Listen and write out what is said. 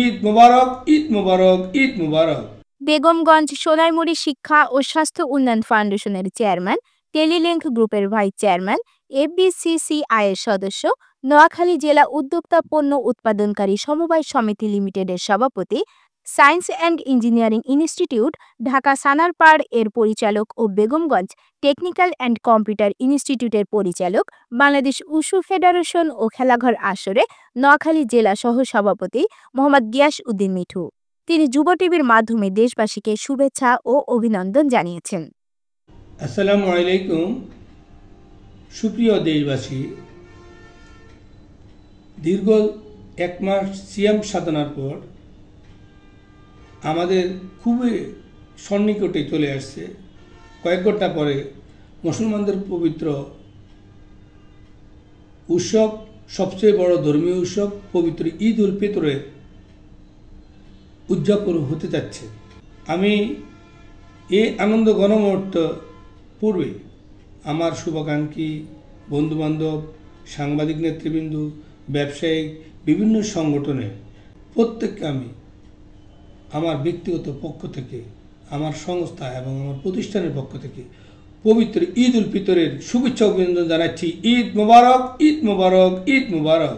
ঈদ মোবারক, ঈদ মোবারক, ঈদ মোবারক। বেগমগঞ্জ সোনাইমুড়ি শিক্ষা ও স্বাস্থ্য উন্নয়ন ফাউন্ডেশনের চেয়ারম্যান, টেলিলিংক গ্রুপের ভাইস চেয়ারম্যান, এফবিসিসিআই এর সদস্য, নোয়াখালী জেলা উদ্যোক্তা পণ্য উৎপাদনকারী সমবায় সমিতি লিমিটেডের সভাপতি, science and engineering institute Dhaka Sanarpar এর পরিচালক ও বেগমগঞ্জ টেকনিক্যাল অ্যান্ড কম্পিউটার ইনস্টিটিউটের পরিচালক, বাংলাদেশ উশু ফেডারেশন ও খেলাঘর আসরে নোয়াখালী জেলা সহ সভাপতি মোহাম্মদ গিয়াস উদ্দিন মিঠু। তিনি যুব টিভির মাধ্যমে দেশবাসীকে শুভেচ্ছা ও অভিনন্দন জানিয়েছেন। আসসালামু আলাইকুম। সুপ্রিয় দেশবাসী, দীর্ঘ 1 মাস সিয়াম সাধনার পর আমাদের খুবই সন্নিকটে চলে আসছে। কয়েক ঘন্টা পরে মুসলমানদের পবিত্র উৎসব, সবচেয়ে বড় ধর্মীয় উৎসব পবিত্র ঈদ উল ফিতরের উদযাপন হতে যাচ্ছে। আমি এই আনন্দ গণমুহূর্ত পূর্বে আমার শুভাকাঙ্ক্ষী, বন্ধুবান্ধব, সাংবাদিক নেতৃবৃন্দ, ব্যবসায়িক বিভিন্ন সংগঠনের প্রত্যেককে আমি আমার ব্যক্তিগত পক্ষ থেকে, আমার সংস্থা এবং আমার প্রতিষ্ঠানের পক্ষ থেকে পবিত্র ঈদ উল ফিতরের শুভেচ্ছা অভিনন্দন জানাচ্ছি। ঈদ মোবারক, ঈদ মোবারক, ঈদ মোবারক।